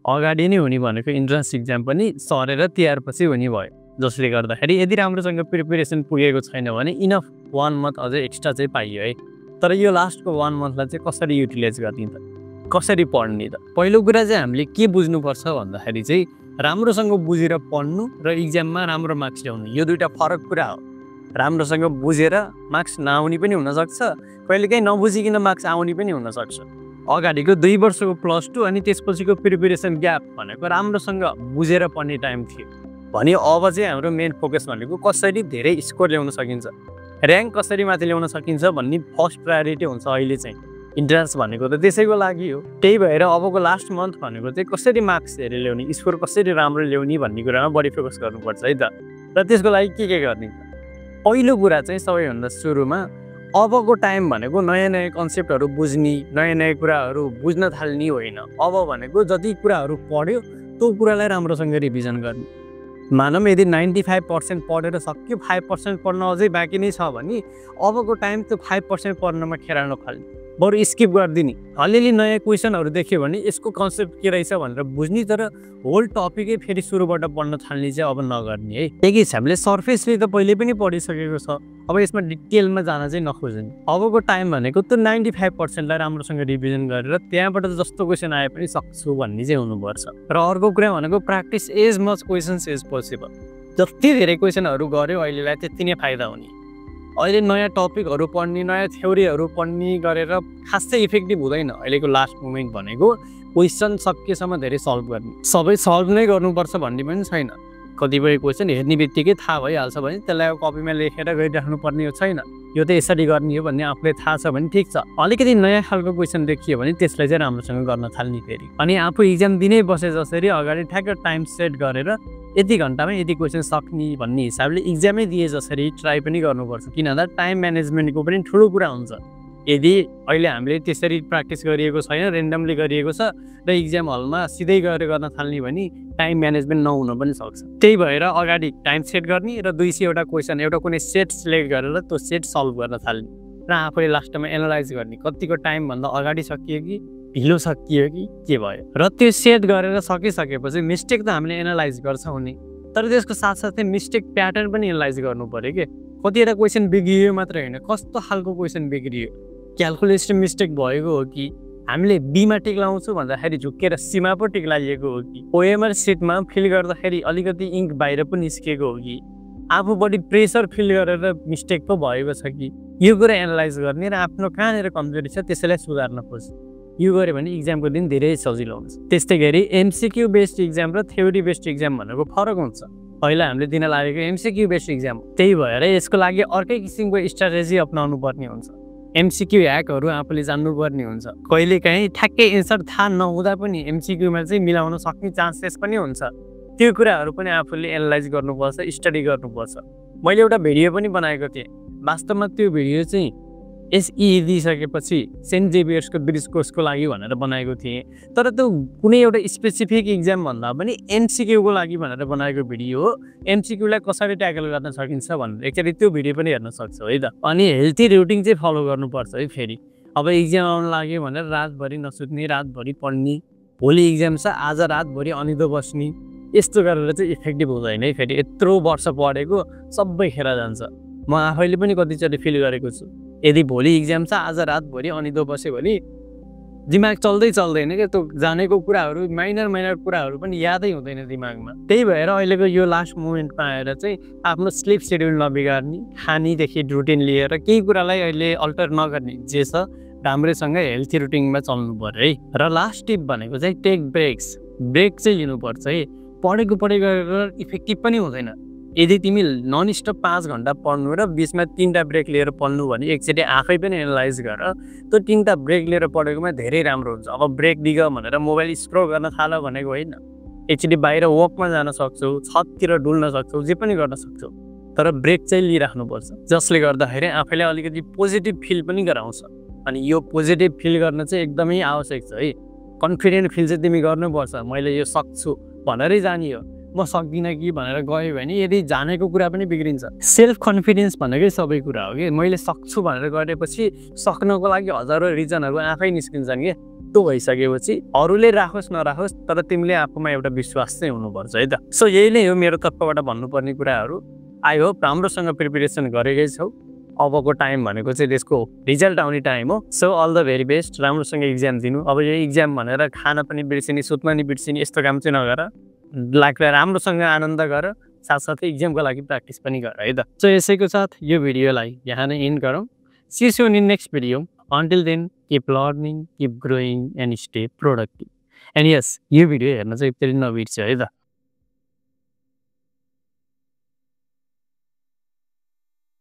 अगाडि नै हुने भनेको इन्ट्रान्स एक्जाम पनि सरेर तिहारपछि हुने भयो। जसले गर्दाखेरि यदि राम्रोसँग प्रिपरेसन पुगेको छैन भने इनफ 1 मन्थ अझै एक्स्ट्रा चाहिँ पाइयो है। तर यो लास्टको 1 मन्थलाई चाहिँ कसरी युटिलाइज गर्ने त, कसरी पढ्ने त? पहिलो कुरा चाहिँ हामीले के बुझ्नुपर्छ भन्दाखेरि चाहिँ राम्रोसँग बुझेर पढ्नु र इक्जाममा राम्रो मार्क्स ल्याउनु, यो दुईटा फरक कुरा हो। राम्रोसँग बुझेर मार्क्स नआउने पनि हुनसक्छ, कहिलेकाहीँ नबुझिकन मार्क्स आउने पनि हुनसक्छ। अगाडिको 2 वर्षको +2 अनि त्यसपछिको प्रिपरेसन ग्याप भनेको राम्रोसँग बुझेर पढ्ने टाइम थियो भने अब चाहिँ हाम्रो मेन फोकस भनेको कसरी धेरै स्कोर ल्याउन सकिन्छ, र्याङ्क कसरी माथि ल्याउन सकिन्छ भन्ने फर्स्ट प्रायोरिटी हुन्छ अहिले चाहिँ। इन्ट्रान्स भनेको त त्यसैको लागि हो। त्यही भएर अबको लास्ट मन्थ भनेको चाहिँ कसरी मार्क्स धेरै ल्याउने, स्कोर कसरी राम्रो ल्याउने भन्ने कुरामा बढी फोकस गर्नुपर्छ है त। र त्यसको लागि के गर्ने त? पहिलो कुरा चाहिँ सबैभन्दा सुरुमा अबको टाइम भनेको नयाँ नयाँ कन्सेप्टहरू बुझ्ने, नयाँ नयाँ कुराहरू बुझ्न थाल्ने होइन। अब भनेको जति कुराहरू पढ्यो त्यो कुरालाई राम्रोसँग रिभिजन गर्ने। मानौँ यदि 95% पढेर सक्यो, 5% पढ्न अझै बाँकी नै छ भने अबको टाइम त्यो 5% पढ्नमा खेर नफाल्ने, बरु स्किप गरिदिने। अलिअलि नयाँ क्वेसनहरू देख्यो भने यसको कन्सेप्ट के रहेछ भनेर बुझ्ने, तर होल टपिकै फेरि सुरुबाट पढ्न थाल्ने चाहिँ अब नगर्ने है। एक हिसाबले सर्फेसली त पहिले पनि पढिसकेको छ, अब यसमा डिटेलमा जान चाहिँ नखोज्ने। अबको टाइम भनेको त्यो 95%लाई राम्रोसँग रिभिजन गरेर त्यहाँबाट जस्तो क्वेसन आए पनि सक्छु भन्ने चाहिँ हुनुपर्छ। र अर्को कुरा भनेको practice as much questions as possible. जति धेरै क्वेसनहरू गऱ्यो अहिलेलाई त्यति नै फाइदा हुने। अहिले नयाँ टपिकहरू पढ्ने, नयाँ थ्योरीहरू पढ्ने गरेर खासै इफेक्टिभ हुँदैन। अहिलेको लास्ट मोमेन्ट भनेको क्वेसन सकेसम्म धेरै सल्भ गर्ने, सबै सल्भ नै गर्नुपर्छ भन्ने पनि छैन। कतिपय क्वेसन हेर्ने बित्तिकै थाहा भइहाल्छ भने त्यसलाई कपीमा लेखेर गइराख्नु पर्ने छैन। यो त यसरी गर्ने हो भन्ने आफूलाई थाहा छ भने ठिक छ। अलिकति नयाँ खालको क्वेसन देखियो भने त्यसलाई चाहिँ राम्रोसँग गर्न थाल्ने फेरि। अनि आफू इक्जाम दिनै बसे जसरी अगाडि ठ्याक्क टाइम सेट गरेर यति घन्टामा यति क्वेसन सक्ने भन्ने हिसाबले इक्जामै दिए जसरी ट्राई पनि गर्नुपर्छ। किन भन्दा टाइम म्यानेजमेन्टको पनि ठुलो कुरा हुन्छ। यदि अहिले हामीले त्यसरी प्र्याक्टिस गरिएको छैन, रेन्डमली गरिएको छ र इक्जाम हलमा सिधै गएर गर्न थाल्ने भने टाइम म्यानेजमेन्ट नहुन पनि सक्छ। त्यही भएर अगाडि टाइम सेट गर्ने र 200वटा क्वेसन एउटा कुनै सेट सिलेक्ट गरेर त्यो सेट सल्भ गर्न थाल्ने र आफूले लास्टमा एनालाइज गर्ने कतिको टाइमभन्दा अगाडि सकियो कि ढिलो सकियो कि के भयो। र त्यो सेट गरेर सकिसकेपछि मिस्टेक त हामीले एनालाइज गर्छौँ नि, तर त्यसको साथसाथै मिस्टेक प्याटर्न पनि एनालाइज गर्नु पऱ्यो कि कतिवटा क्वेसन बिग्रियो मात्र होइन, कस्तो खालको क्वेसन बिग्रियो, क्यालकुलेसन मिस्टेक भएको हो कि हामीले बीमा टिक लाउँछु भन्दाखेरि झुक्केर सीमा पो टिक लगाइएको हो कि ओएमआर सिटमा फिल गर्दाखेरि अलिकति इङ्क बाहिर पनि निस्किएको हो कि आफू बढी प्रेसर फिल गरेर मिस्टेक पो भएको छ कि, यो कुरा एनालाइज गर्ने र आफ्नो कहाँनिर कमजोरी छ त्यसैलाई सुधार्न खोज्ने। यो गऱ्यो भने इक्जामको दिन धेरै सजिलो हुन्छ। त्यस्तै गरी एमसिक्यू बेस्ड इक्जाम र थ्योरी बेस्ड इक्जाम भनेको फरक हुन्छ। पहिला हामीले दिन लागेको एमसिक्यू बेस्ड इक्जाम, त्यही भएर यसको लागि अर्कै किसिमको स्ट्राटेजी अपनाउनु पर्ने हुन्छ। एमसिक्यू ह्याकहरू आफूले जान्नुपर्ने हुन्छ। कहिलेकाहीँ ठ्याक्कै एन्सर थाहा नहुँदा पनि एमसिक्यूमा चाहिँ मिलाउन सक्ने चान्सेस पनि हुन्छ। त्यो कुराहरू पनि आफूले एनालाइज गर्नुपर्छ, स्टडी गर्नुपर्छ। मैले एउटा भिडियो पनि बनाएको थिएँ। वास्तवमा त्यो भिडियो चाहिँ एसई दिइसकेपछि सेन्ट जेभियर्सको ब्रिज कोर्सको लागि भनेर बनाएको थिएँ, तर त्यो कुनै एउटा स्पेसिफिक इक्जाम भन्दा पनि एमसिक्यूको लागि भनेर बनाएको भिडियो हो। एमसिक्यूलाई कसरी ट्याकल गर्न सकिन्छ भनेर एकचोटि त्यो भिडियो पनि हेर्न सक्छौ है त। अनि हेल्थी रुटिन चाहिँ फलो गर्नुपर्छ है। फेरि अब इक्जाम आउन लाग्यो भनेर रातभरि नसुत्ने, रातभरि पढ्ने, भोलि इक्जाम छ आज रातभरि अनिदो बस्ने, यस्तो गरेर चाहिँ इफेक्टिभ हुँदैन है। फेरि यत्रो वर्ष पढेको सबै खेर जान्छ। म आफैले पनि कतिचोटि फिल गरेको छु। यदि भोलि इक्जाम छ आज रातभरि अनिदो बस्यो भने दिमाग चल्दैन क्या, त्यो जानेको कुराहरू माइनर कुराहरू पनि यादै हुँदैन दिमागमा। त्यही भएर अहिलेको यो लास्ट मोमेन्टमा आएर चाहिँ आफ्नो स्लिप सेड्युल नबिगार्ने, खानीदेखि रुटिन लिएर केही कुरालाई अहिले अल्टर नगर्ने, जे छ राम्रैसँग हेल्थी रुटिनमा चल्नु पर्यो है। र लास्ट टिप भनेको चाहिँ टेक ब्रेक्स। ब्रेक चाहिँ लिनुपर्छ है। पढेको गरेर इफेक्टिभ पनि हुँदैन। यदि तिमी नन स्टप 5 घन्टा पढ्नु र बिचमा 3टा ब्रेक लिएर पढ्नु भने एकचोटि आफै पनि एनालाइज गर त्यो 3टा ब्रेक लिएर पढेकोमा धेरै राम्रो हुन्छ। अब ब्रेक दिग भनेर मोबाइल स्क्रोल गर्न थाल भनेको होइन। एकचोटि बाहिर वकमा जान सक्छौ, छततिर डुल्न सक्छौ, जे पनि गर्न सक्छौ, तर ब्रेक चाहिँ लिइराख्नुपर्छ, जसले गर्दाखेरि आफैले अलिकति पोजिटिभ फिल पनि गराउँछ। अनि यो पोजिटिभ फिल गर्न चाहिँ एकदमै आवश्यक छ है। कन्फिडेन्ट फिल चाहिँ तिमी गर्नुपर्छ। मैले यो सक्छु भनेरै जानियो, म सक्दिनँ कि भनेर गयो भने यदि जानेको कुरा पनि बिग्रिन्छ। सेल्फ कन्फिडेन्स भनेकै सबै कुरा हो कि। मैले सक्छु भनेर गरेपछि सक्नको लागि हजारौँ रिजनहरू आफै निस्किन्छन् कि। छिट्टो भइसकेपछि अरूले राखोस् नराखोस् तर तिमीले आफूमा एउटा विश्वास चाहिँ हुनुपर्छ है त। सो यही नै हो मेरो तर्फबाट भन्नुपर्ने कुराहरू। आई होप राम्रोसँग प्रिपेरेसन गरेकै छौ। अबको टाइम भनेको चाहिँ त्यसको रिजल्ट आउने टाइम हो। So all the very best, राम्रोसँग इक्जाम दिनु। अब यो इक्जाम भनेर खान पनि बिर्सिने सुत्न नि बिर्सिने यस्तो काम चाहिँ नगर, लाग्दा राम्रोसँग आनन्द गर, साथसाथै इक्जामको लागि प्र्याक्टिस पनि गर है त। सो यसैको साथ यो भिडियोलाई यहाँ नै एन्ड गरौँ। See you soon in next video. Until then, keep learning, keep growing, and stay productive. And yes, यो भिडियो हेर्न चाहिँ फेरि नबिर्स्यो है त।